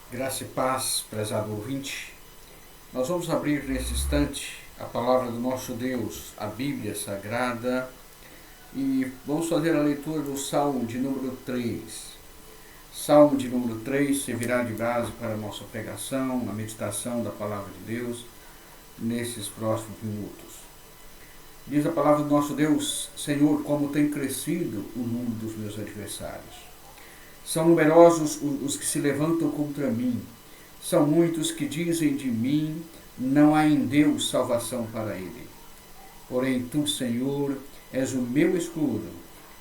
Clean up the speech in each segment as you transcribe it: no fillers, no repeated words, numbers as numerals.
Graça e paz, prezado ouvinte. Nós vamos abrir nesse instante a palavra do nosso Deus, a Bíblia Sagrada, e vamos fazer a leitura do Salmo de número 3. Salmo de número 3 servirá de base para a nossa pregação, a meditação da palavra de Deus nesses próximos minutos. Diz a palavra do nosso Deus: Senhor, como tem crescido o número dos meus adversários. São numerosos os que se levantam contra mim. São muitos que dizem de mim: não há em Deus salvação para ele. Porém, tu, Senhor, és o meu escudo,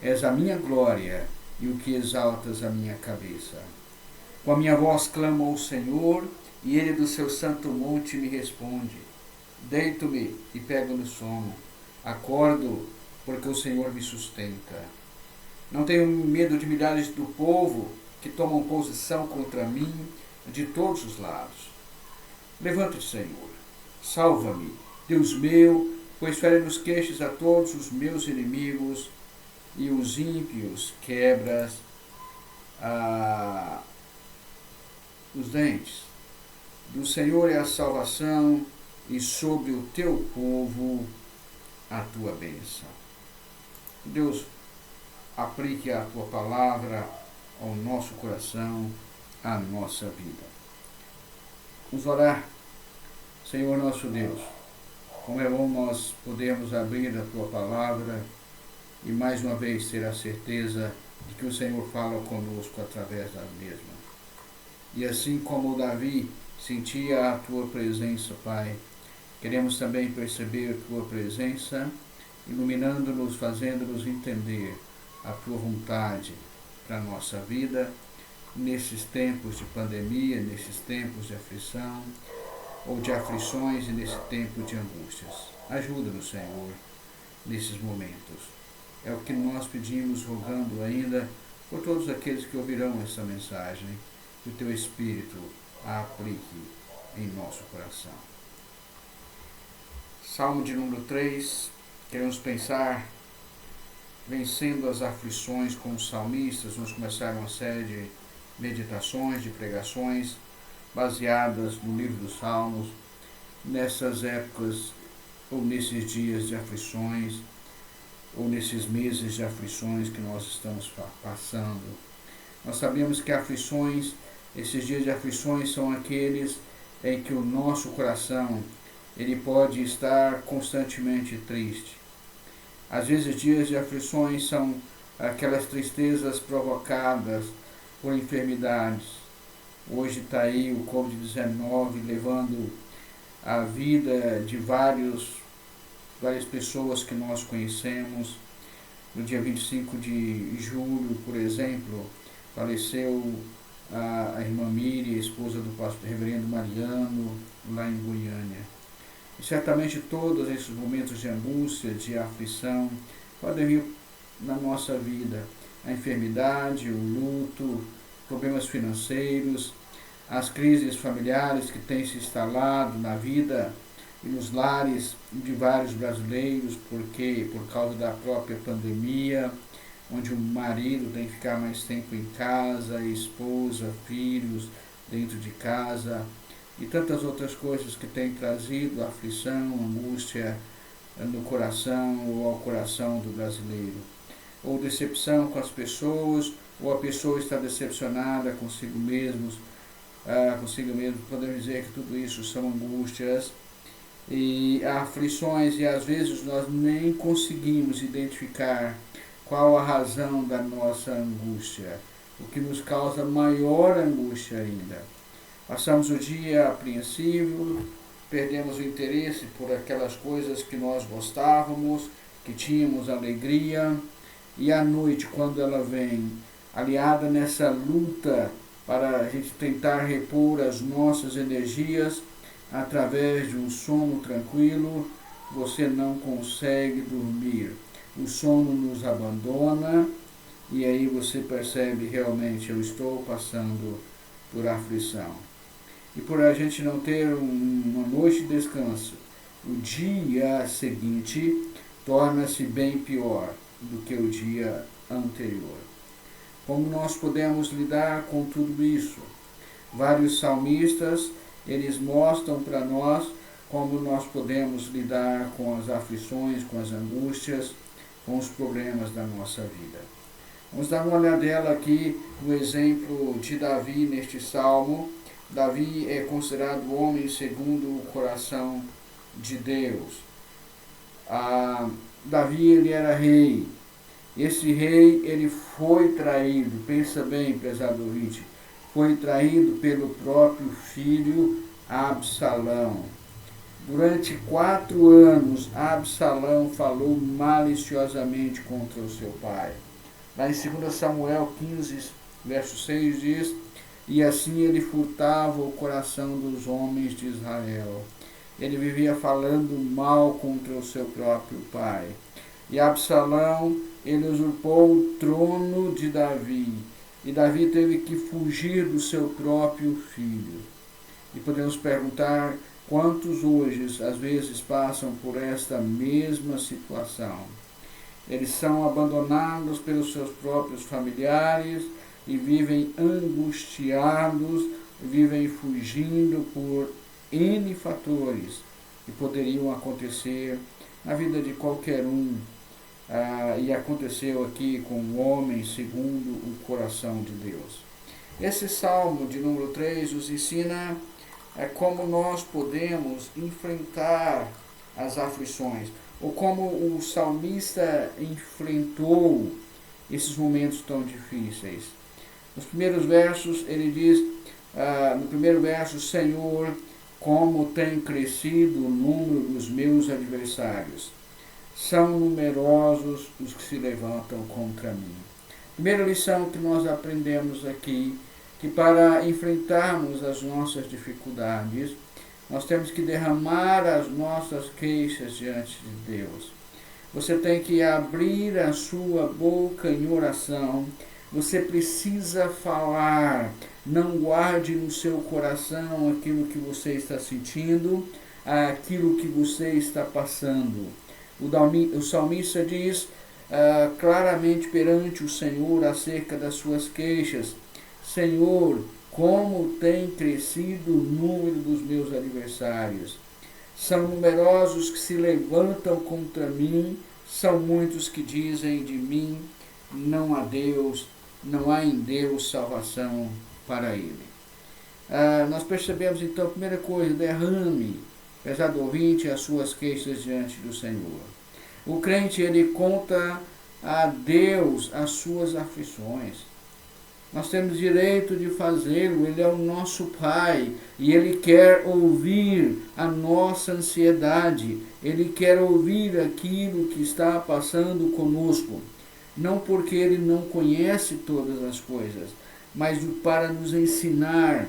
és a minha glória e o que exaltas a minha cabeça. Com a minha voz clamo ao Senhor, e ele do seu santo monte me responde. Deito-me e pego no sono. Acordo, porque o Senhor me sustenta. Não tenho medo de milhares do povo que tomam posição contra mim de todos os lados. Levanta-te, Senhor. Salva-me, Deus meu, pois fere nos queixos a todos os meus inimigos e os ímpios quebras os dentes. Do Senhor é a salvação e sobre o teu povo a tua bênção. Deus, aplique a tua palavra ao nosso coração, à nossa vida. Vamos orar. Senhor nosso Deus, como é bom nós podermos abrir a tua palavra e mais uma vez ter a certeza de que o Senhor fala conosco através da mesma. E assim como Davi sentia a tua presença, Pai, queremos também perceber a tua presença, iluminando-nos, fazendo-nos entender a tua vontade para a nossa vida, nesses tempos de pandemia, nesses tempos de aflição, ou de aflições e nesse tempo de angústias. Ajuda-nos, Senhor, nesses momentos. É o que nós pedimos, rogando ainda por todos aqueles que ouvirão essa mensagem, que o teu Espírito a aplique em nosso coração. Salmo de número 3, queremos pensar vencendo as aflições com os salmistas. Vamos começar uma série de meditações, de pregações baseadas no livro dos Salmos, nessas épocas ou nesses dias de aflições ou nesses meses de aflições que nós estamos passando. Nós sabemos que aflições, esses dias de aflições são aqueles em que o nosso coração ele pode estar constantemente triste. Às vezes, dias de aflições são aquelas tristezas provocadas por enfermidades. Hoje está aí o Covid-19 levando a vida de várias pessoas que nós conhecemos. No dia 25 de julho, por exemplo, faleceu a irmã Miriam, esposa do pastor reverendo Mariano, lá em Goiânia. E certamente todos esses momentos de angústia, de aflição, podem vir na nossa vida. A enfermidade, o luto, problemas financeiros, as crises familiares que têm se instalado na vida e nos lares de vários brasileiros, porque por causa da própria pandemia, onde o marido tem que ficar mais tempo em casa, a esposa, filhos dentro de casa, e tantas outras coisas que têm trazido aflição, angústia no coração ou ao coração do brasileiro. Ou decepção com as pessoas, ou a pessoa está decepcionada consigo mesmo, podemos dizer que tudo isso são angústias e aflições, e às vezes nós nem conseguimos identificar qual a razão da nossa angústia, o que nos causa maior angústia ainda. Passamos o dia apreensivo, perdemos o interesse por aquelas coisas que nós gostávamos, que tínhamos alegria, e à noite, quando ela vem, aliada nessa luta para a gente tentar repor as nossas energias através de um sono tranquilo, você não consegue dormir. O sono nos abandona e aí você percebe realmente: eu estou passando por aflição. E por a gente não ter uma noite de descanso, o dia seguinte torna-se bem pior do que o dia anterior. Como nós podemos lidar com tudo isso? Vários salmistas, eles mostram para nós como nós podemos lidar com as aflições, com as angústias, com os problemas da nossa vida. Vamos dar uma olhadela aqui no exemplo de Davi neste salmo. Davi é considerado o homem segundo o coração de Deus. Davi, ele era rei. Esse rei, ele foi traído, pensa bem, prezado ouvinte, foi traído pelo próprio filho Absalão. Durante 4 anos, Absalão falou maliciosamente contra o seu pai. Lá em 2 Samuel 15, verso 6 diz: e assim ele furtava o coração dos homens de Israel. Ele vivia falando mal contra o seu próprio pai. E Absalão, ele usurpou o trono de Davi. E Davi teve que fugir do seu próprio filho. E podemos perguntar quantos hoje, às vezes, passam por esta mesma situação. Eles são abandonados pelos seus próprios familiares e vivem angustiados, vivem fugindo por N fatores que poderiam acontecer na vida de qualquer um. E aconteceu aqui com o homem segundo o coração de Deus. Esse salmo de número 3 nos ensina como nós podemos enfrentar as aflições, ou como o salmista enfrentou esses momentos tão difíceis. Nos primeiros versos, ele diz, no primeiro verso: Senhor, como tem crescido o número dos meus adversários. São numerosos os que se levantam contra mim. Primeira lição que nós aprendemos aqui, que para enfrentarmos as nossas dificuldades, nós temos que derramar as nossas queixas diante de Deus. Você tem que abrir a sua boca em oração. Você precisa falar. Não guarde no seu coração aquilo que você está sentindo, aquilo que você está passando. O salmista diz claramente perante o Senhor acerca das suas queixas: Senhor, como tem crescido o número dos meus adversários. São numerosos que se levantam contra mim, são muitos que dizem de mim: não há Deus, não há em Deus salvação para ele. Nós percebemos então, a primeira coisa: derrame, prezado ouvinte, as suas queixas diante do Senhor. O crente, ele conta a Deus as suas aflições. Nós temos direito de fazê-lo. Ele é o nosso Pai e Ele quer ouvir a nossa ansiedade. Ele quer ouvir aquilo que está passando conosco. Não porque Ele não conhece todas as coisas, mas para nos ensinar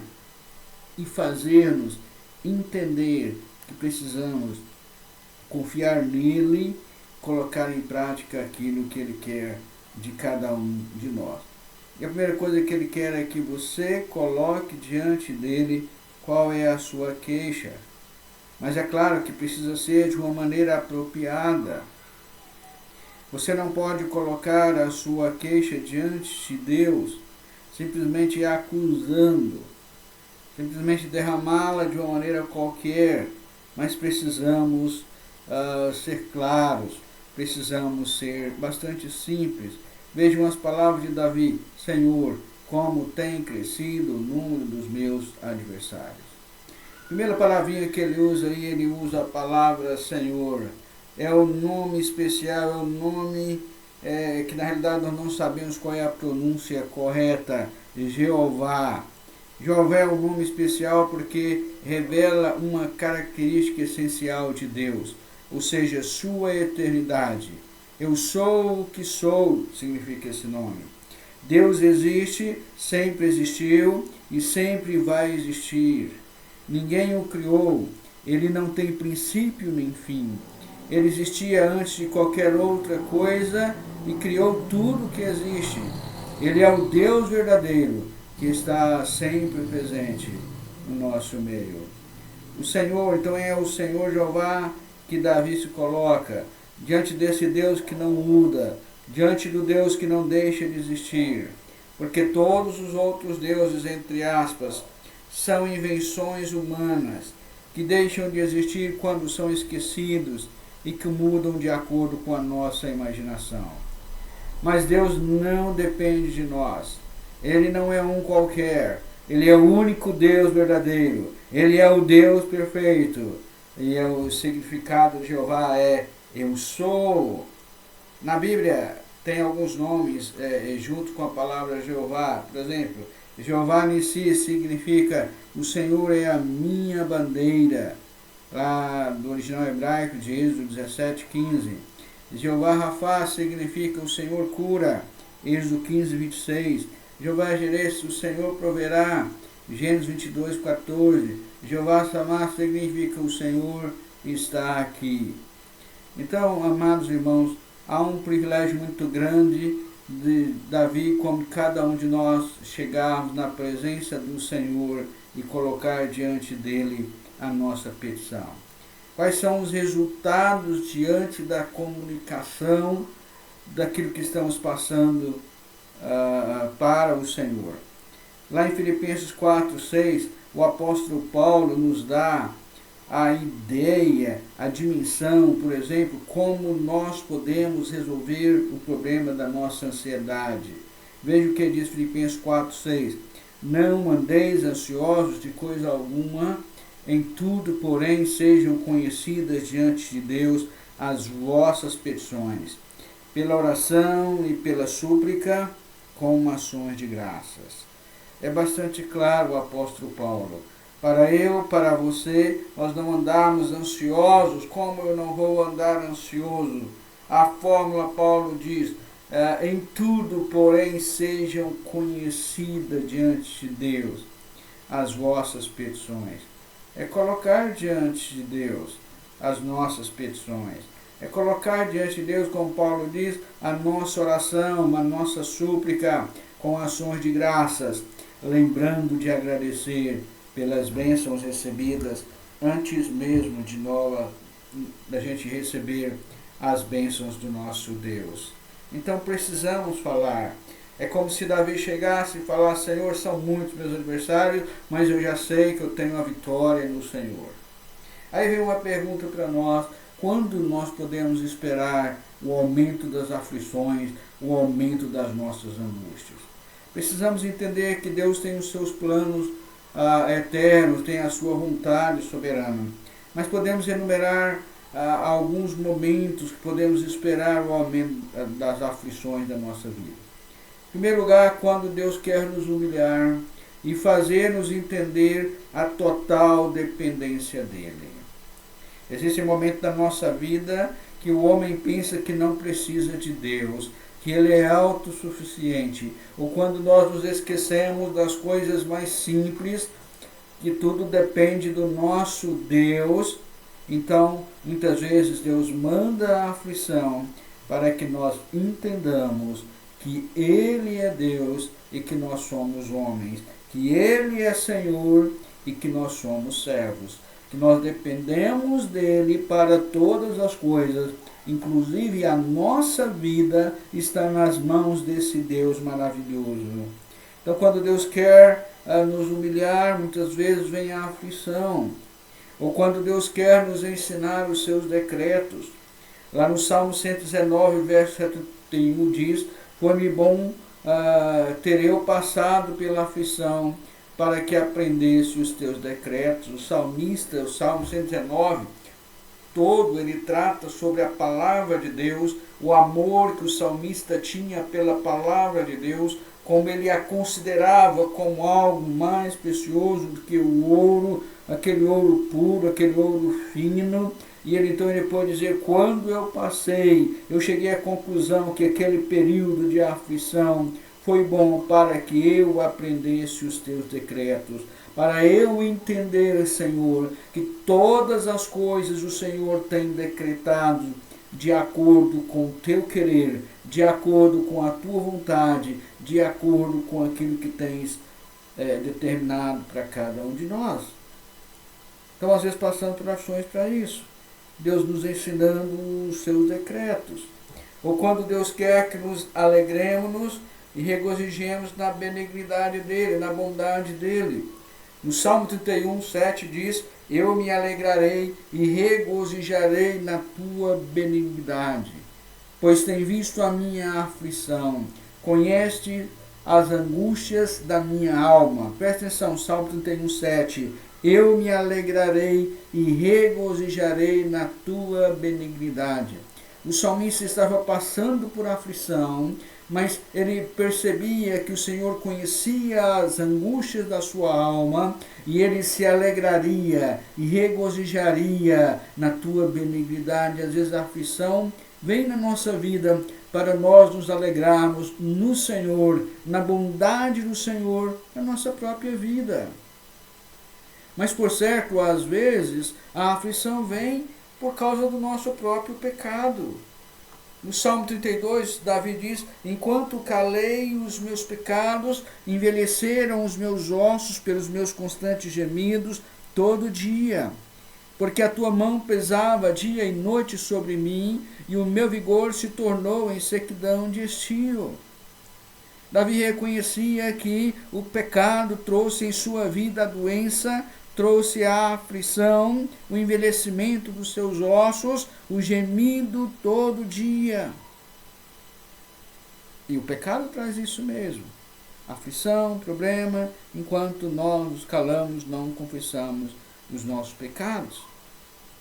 e fazer-nos entender que precisamos confiar nele, colocar em prática aquilo que Ele quer de cada um de nós. E a primeira coisa que Ele quer é que você coloque diante dele qual é a sua queixa. Mas é claro que precisa ser de uma maneira apropriada. Você não pode colocar a sua queixa diante de Deus simplesmente acusando, simplesmente derramá-la de uma maneira qualquer, mas precisamos ser claros, precisamos ser bastante simples. Vejam as palavras de Davi: Senhor, como tem crescido o número dos meus adversários. Primeira palavrinha que ele usa aí, ele usa a palavra Senhor. É o nome especial, é o nome que na realidade nós não sabemos qual é a pronúncia correta. Jeová. Jeová é um nome especial porque revela uma característica essencial de Deus, ou seja, sua eternidade. Eu sou o que sou, significa esse nome. Deus existe, sempre existiu e sempre vai existir. Ninguém o criou, ele não tem princípio nem fim. Ele existia antes de qualquer outra coisa e criou tudo que existe. Ele é o Deus verdadeiro que está sempre presente no nosso meio. O Senhor, então, é o Senhor Jeová que Davi se coloca diante desse Deus que não muda, diante do Deus que não deixa de existir, porque todos os outros deuses, entre aspas, são invenções humanas, que deixam de existir quando são esquecidos e que mudam de acordo com a nossa imaginação. Mas Deus não depende de nós. Ele não é um qualquer. Ele é o único Deus verdadeiro. Ele é o Deus perfeito. E o significado de Jeová é eu sou. Na Bíblia tem alguns nomes junto com a palavra Jeová. Por exemplo, Jeová Nissi significa o Senhor é a minha bandeira. Lá do original hebraico de Êxodo 17:15. Jeová Rafá significa o Senhor cura. Êxodo 15:26. Jeová Jireh, o Senhor proverá. Gênesis 22:14. Jeová Samá significa o Senhor está aqui. Então, amados irmãos, há um privilégio muito grande de Davi, como cada um de nós chegarmos na presença do Senhor e colocar diante dele a nossa petição. Quais são os resultados diante da comunicação daquilo que estamos passando para o Senhor? Lá em Filipenses 4:6, o apóstolo Paulo nos dá a ideia, a dimensão, por exemplo, como nós podemos resolver o problema da nossa ansiedade. Veja o que diz Filipenses 4:6. Não andeis ansiosos de coisa alguma, em tudo, porém, sejam conhecidas diante de Deus as vossas petições, pela oração e pela súplica, com ações de graças. É bastante claro o apóstolo Paulo. Para eu, para você, nós não andarmos ansiosos. Como eu não vou andar ansioso? A fórmula, Paulo diz, em tudo, porém, sejam conhecidas diante de Deus as vossas petições. É colocar diante de Deus as nossas petições. É colocar diante de Deus, como Paulo diz, a nossa oração, a nossa súplica, com ações de graças, lembrando de agradecer pelas bênçãos recebidas antes mesmo da gente receber as bênçãos do nosso Deus. Então precisamos falar. É como se Davi chegasse e falasse: Senhor, são muitos meus adversários, mas eu já sei que eu tenho a vitória no Senhor. Aí vem uma pergunta para nós: quando nós podemos esperar o aumento das aflições, o aumento das nossas angústias? Precisamos entender que Deus tem os seus planos eternos, tem a sua vontade soberana. Mas podemos enumerar alguns momentos que podemos esperar o aumento das aflições da nossa vida. Em primeiro lugar, quando Deus quer nos humilhar e fazer-nos entender a total dependência dEle. Existe um momento da nossa vida que o homem pensa que não precisa de Deus, que Ele é autossuficiente, ou quando nós nos esquecemos das coisas mais simples, que tudo depende do nosso Deus. Então, muitas vezes Deus manda a aflição para que nós entendamos que Ele é Deus e que nós somos homens, que Ele é Senhor e que nós somos servos, que nós dependemos dEle para todas as coisas, inclusive a nossa vida está nas mãos desse Deus maravilhoso. Então, quando Deus quer nos humilhar, muitas vezes vem a aflição. Ou quando Deus quer nos ensinar os seus decretos. Lá no Salmo 119, verso 71 diz: foi-me bom ter eu passado pela aflição, para que aprendesse os teus decretos. O salmista, o Salmo 119, todo ele trata sobre a palavra de Deus, o amor que o salmista tinha pela palavra de Deus, como ele a considerava como algo mais precioso do que o ouro, aquele ouro puro, aquele ouro fino. E ele então ele pode dizer: quando eu passei, eu cheguei à conclusão que aquele período de aflição foi bom para que eu aprendesse os teus decretos, para eu entender, Senhor, que todas as coisas o Senhor tem decretado de acordo com o teu querer, de acordo com a tua vontade, de acordo com aquilo que tens determinado para cada um de nós. Então, às vezes, passando por ações para isso. Deus nos ensinando os seus decretos. Ou quando Deus quer que nos alegremos e regozijemos na benignidade dEle, na bondade dEle. No Salmo 31, 7 diz: eu me alegrarei e regozijarei na tua benignidade, pois tem visto a minha aflição, conhece as angústias da minha alma. Presta atenção, Salmo 31, 7. Eu me alegrarei e regozijarei na tua benignidade. O salmista estava passando por aflição, mas ele percebia que o Senhor conhecia as angústias da sua alma e ele se alegraria e regozijaria na tua benignidade. Às vezes a aflição vem na nossa vida para nós nos alegrarmos no Senhor, na bondade do Senhor, na nossa própria vida. Mas, por certo, às vezes, a aflição vem por causa do nosso próprio pecado. No Salmo 32, Davi diz: enquanto calei os meus pecados, envelheceram os meus ossos pelos meus constantes gemidos todo dia. Porque a tua mão pesava dia e noite sobre mim, e o meu vigor se tornou em sequidão de estio. Davi reconhecia que o pecado trouxe em sua vida a doença, trouxe a aflição, o envelhecimento dos seus ossos, o gemido todo dia. E o pecado traz isso mesmo. Aflição, problema, enquanto nós nos calamos, não confessamos os nossos pecados.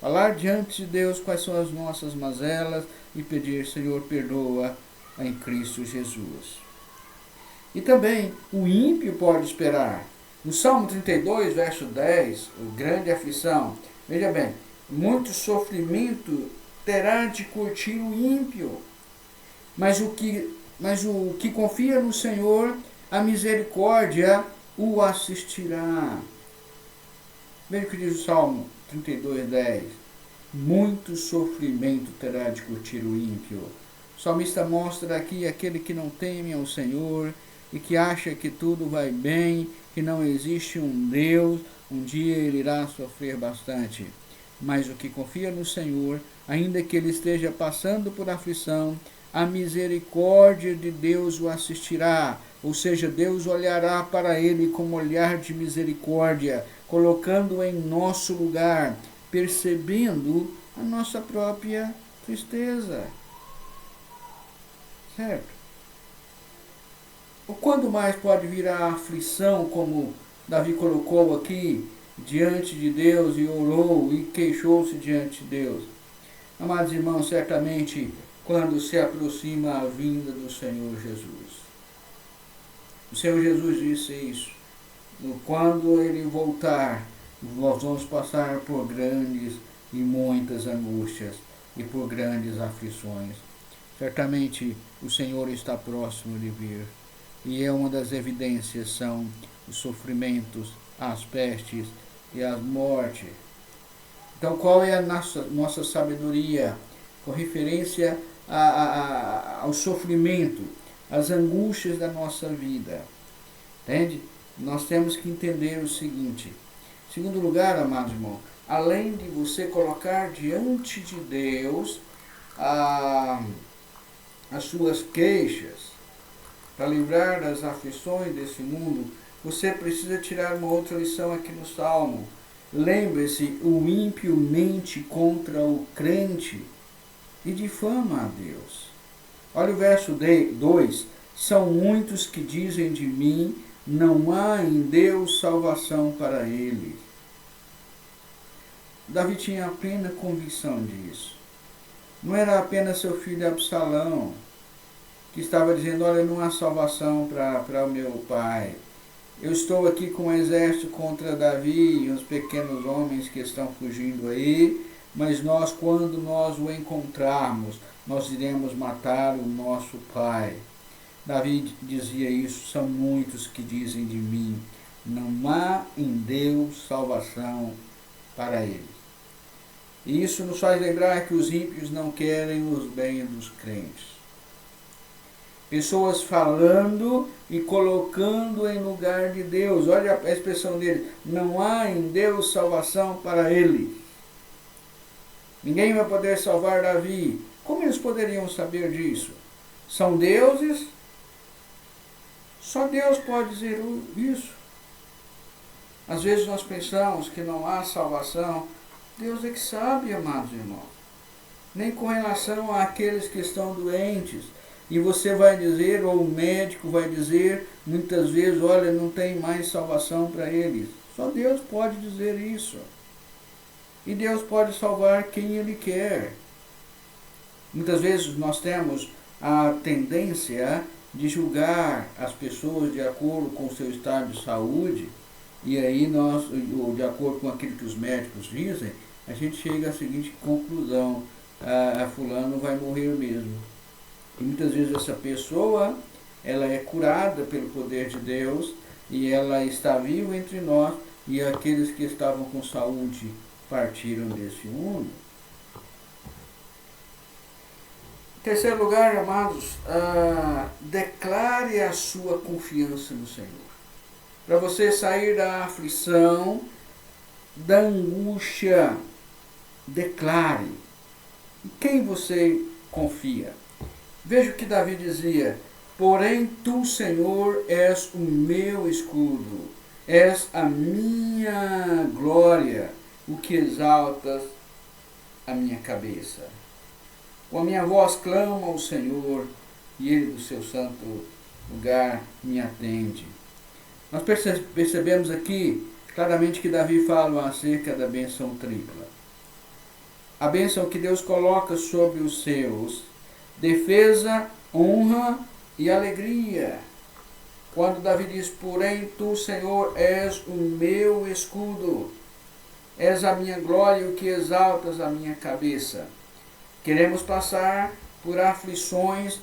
Falar diante de Deus quais são as nossas mazelas e pedir: Senhor, perdoa em Cristo Jesus. E também o ímpio pode esperar. No Salmo 32, verso 10, grande aflição. Veja bem, muito sofrimento terá de curtir o ímpio. Mas o que confia no Senhor, a misericórdia o assistirá. Veja o que diz o Salmo 32, 10. Muito sofrimento terá de curtir o ímpio. O salmista mostra aqui aquele que não teme ao Senhor e que acha que tudo vai bem, que não existe um Deus, um dia ele irá sofrer bastante. Mas o que confia no Senhor, ainda que ele esteja passando por aflição, a misericórdia de Deus o assistirá. Ou seja, Deus olhará para ele com um olhar de misericórdia, colocando em nosso lugar, percebendo a nossa própria tristeza. Certo? Ou quando mais pode vir a aflição, como Davi colocou aqui, diante de Deus, e orou e queixou-se diante de Deus? Amados irmãos, certamente quando se aproxima a vinda do Senhor Jesus. O Senhor Jesus disse isso. Quando ele voltar, nós vamos passar por grandes e muitas angústias e por grandes aflições. Certamente o Senhor está próximo de vir. E uma das evidências são os sofrimentos, as pestes e as mortes. Então, qual é a nossa sabedoria com referência ao sofrimento, às angústias da nossa vida? Entende? Nós temos que entender o seguinte. Em segundo lugar, amados irmãos, além de você colocar diante de Deus as suas queixas, para livrar das aflições desse mundo, você precisa tirar uma outra lição aqui no Salmo. Lembre-se, o ímpio mente contra o crente e difama a Deus. Olha o verso 2. São muitos que dizem de mim, não há em Deus salvação para ele. Davi tinha plena convicção disso. Não era apenas seu filho Absalão que estava dizendo: olha, não há salvação para o meu pai. Eu estou aqui com um exército contra Davi e uns pequenos homens que estão fugindo aí, mas nós, quando nós o encontrarmos, nós iremos matar o nosso pai. Davi dizia isso: são muitos que dizem de mim, não há em Deus salvação para ele. E isso nos faz lembrar que os ímpios não querem os bens dos crentes. Pessoas falando e colocando em lugar de Deus. Olha a expressão dele: não há em Deus salvação para ele. Ninguém vai poder salvar Davi. Como eles poderiam saber disso? São deuses? Só Deus pode dizer isso. Às vezes nós pensamos que não há salvação. Deus é que sabe, amados irmãos. Nem com relação àqueles que estão doentes. E você vai dizer, ou o médico vai dizer, muitas vezes, olha, não tem mais salvação para eles. Só Deus pode dizer isso. E Deus pode salvar quem Ele quer. Muitas vezes nós temos a tendência de julgar as pessoas de acordo com o seu estado de saúde, e aí nós, de acordo com aquilo que os médicos dizem, a gente chega à seguinte conclusão: a fulano vai morrer mesmo. E muitas vezes essa pessoa, ela é curada pelo poder de Deus, e ela está viva entre nós, e aqueles que estavam com saúde partiram desse mundo. Em terceiro lugar, amados, declare a sua confiança no Senhor. Para você sair da aflição, da angústia, declare. Em quem você confia? Veja o que Davi dizia: porém tu, Senhor, és o meu escudo, és a minha glória, o que exaltas a minha cabeça. Com a minha voz clamo ao Senhor, e Ele do seu santo lugar me atende. Nós percebemos aqui claramente que Davi fala acerca da bênção tripla. A bênção que Deus coloca sobre os seus: defesa, honra e alegria. Quando Davi diz, porém tu, Senhor, és o meu escudo, és a minha glória e o que exaltas a minha cabeça. Queremos passar por aflições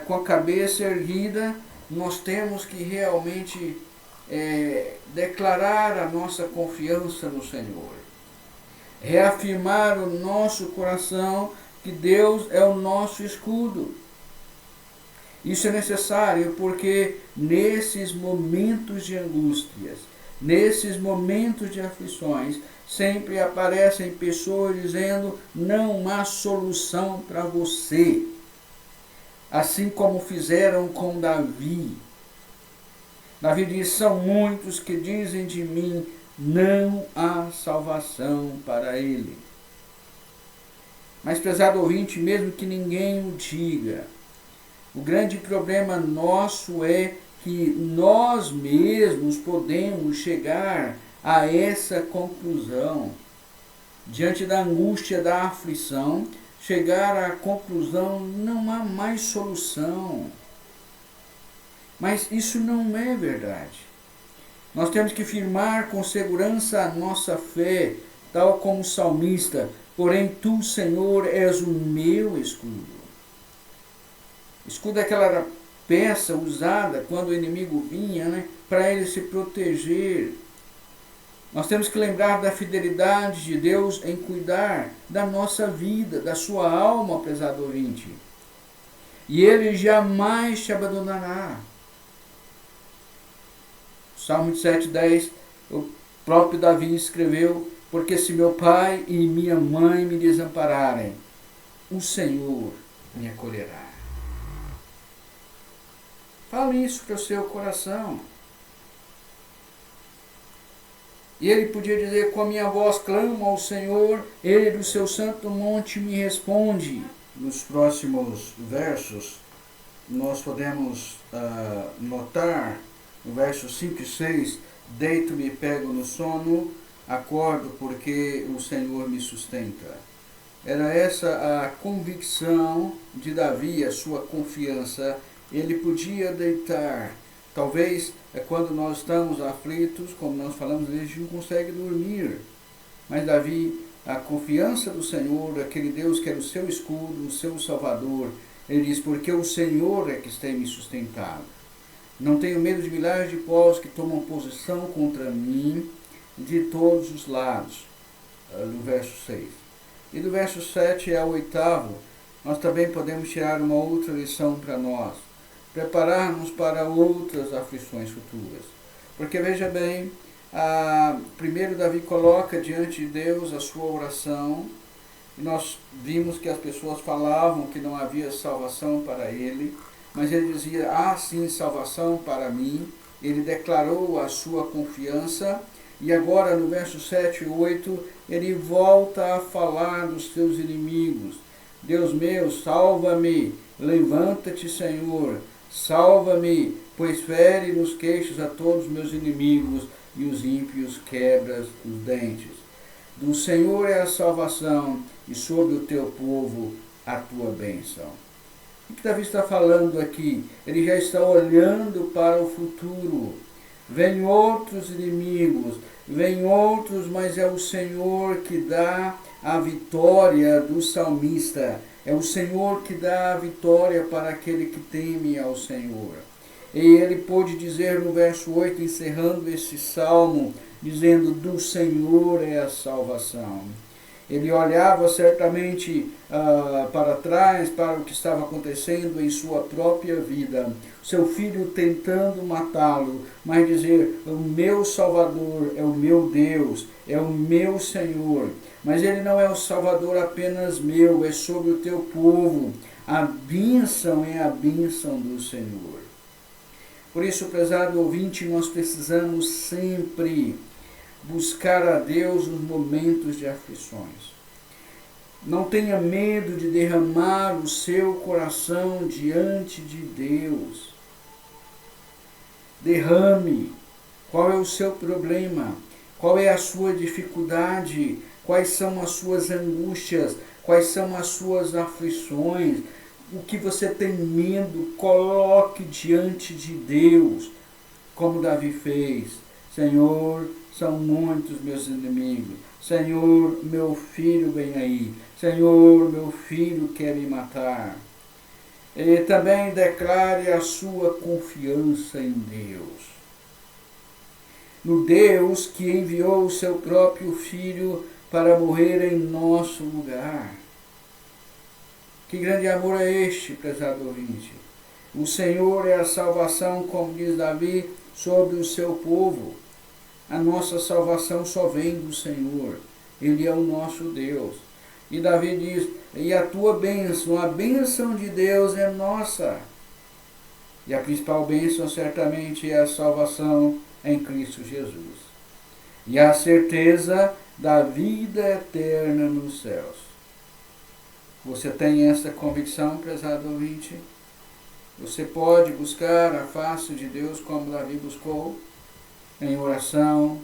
com a cabeça erguida, nós temos que realmente declarar a nossa confiança no Senhor. Reafirmar o nosso coração que Deus é o nosso escudo. Isso é necessário porque nesses momentos de angústias, nesses momentos de aflições, sempre aparecem pessoas dizendo, não há solução para você. Assim como fizeram com Davi. Davi diz, são muitos que dizem de mim, não há salvação para ele. Mas, prezado ouvinte, mesmo que ninguém o diga, o grande problema nosso é que nós mesmos podemos chegar a essa conclusão. Diante da angústia, da aflição, chegar à conclusão, não há mais solução. Mas isso não é verdade. Nós temos que firmar com segurança a nossa fé, tal como o salmista, porém tu, Senhor, és o meu escudo. Escudo é aquela peça usada quando o inimigo vinha, para ele se proteger. Nós temos que lembrar da fidelidade de Deus em cuidar da nossa vida, da sua alma, prezado ouvinte. E Ele jamais te abandonará. Salmo 7:10, o próprio Davi escreveu, porque se meu pai e minha mãe me desampararem, o Senhor me acolherá. Fale isso para o seu coração. E ele podia dizer, com a minha voz clamo ao Senhor, Ele do seu santo monte me responde. Nos próximos versos, nós podemos notar, no versos 5 e 6, deito-me e pego no sono, acordo porque o Senhor me sustenta. Era essa a convicção de Davi, a sua confiança. Ele podia deitar. Talvez quando nós estamos aflitos, como nós falamos, a gente não consegue dormir. Mas Davi, a confiança do Senhor, aquele Deus que era o seu escudo, o seu salvador, ele diz, porque o Senhor é que tem me sustentado. Não tenho medo de milhares de povos que tomam posição contra mim de todos os lados. No verso 6. E do verso 7 ao 8, nós também podemos tirar uma outra lição para nós. Preparar-nos para outras aflições futuras. Porque veja bem, primeiro Davi coloca diante de Deus a sua oração, e nós vimos que as pessoas falavam que não havia salvação para ele, mas ele dizia, há sim salvação para mim. Ele declarou a sua confiança, E agora no verso 7 e 8, ele volta a falar dos seus inimigos. Deus meu, salva-me, levanta-te, Senhor, salva-me, pois fere nos queixos a todos os meus inimigos e os ímpios quebras os dentes. Do Senhor é a salvação e sobre o teu povo a tua bênção. O que Davi está falando aqui? Ele já está olhando para o futuro. Vêm outros inimigos, vêm outros, mas é o Senhor que dá a vitória do salmista. É o Senhor que dá a vitória para aquele que teme ao Senhor. E ele pôde dizer no verso 8, encerrando esse salmo, dizendo, do Senhor é a salvação. Ele olhava certamente para trás, para o que estava acontecendo em sua própria vida. Seu filho tentando matá-lo, mas dizer, o meu Salvador é o meu Deus, é o meu Senhor. Mas ele não é o Salvador apenas meu, é sobre o teu povo. A bênção é a bênção do Senhor. Por isso, prezado ouvinte, nós precisamos sempre buscar a Deus nos momentos de aflições. Não tenha medo de derramar o seu coração diante de Deus. Derrame. Qual é o seu problema? Qual é a sua dificuldade? Quais são as suas angústias? Quais são as suas aflições? O que você tem medo? Coloque diante de Deus, como Davi fez. Senhor, são muitos meus inimigos. Senhor, meu filho vem aí. Senhor, meu filho quer me matar. E também declare a sua confiança em Deus. No Deus que enviou o seu próprio Filho para morrer em nosso lugar. Que grande amor é este, prezado ouvinte? O Senhor é a salvação, como diz Davi, sobre o seu povo. A nossa salvação só vem do Senhor. Ele é o nosso Deus. E Davi diz, e a tua bênção, a bênção de Deus é nossa. E a principal bênção certamente é a salvação em Cristo Jesus. E a certeza da vida eterna nos céus. Você tem essa convicção, prezado ouvinte? Você pode buscar a face de Deus como Davi buscou, em oração,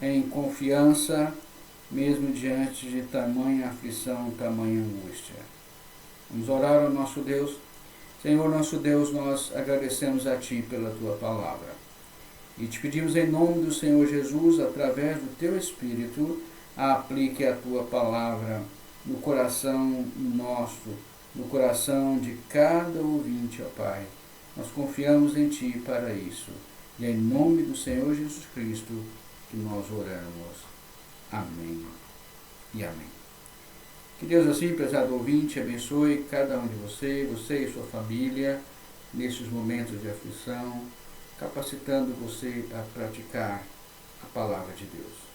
em confiança, mesmo diante de tamanha aflição, tamanha angústia. Vamos orar ao nosso Deus. Senhor, nosso Deus, nós agradecemos a Ti pela Tua palavra. E te pedimos em nome do Senhor Jesus, através do Teu Espírito, aplique a Tua palavra no coração nosso, no coração de cada ouvinte, ó Pai. Nós confiamos em Ti para isso. E é em nome do Senhor Jesus Cristo que nós oramos. Amém e amém. Que Deus assim, prezado ouvinte, abençoe cada um de você e sua família, nesses momentos de aflição, capacitando você a praticar a palavra de Deus.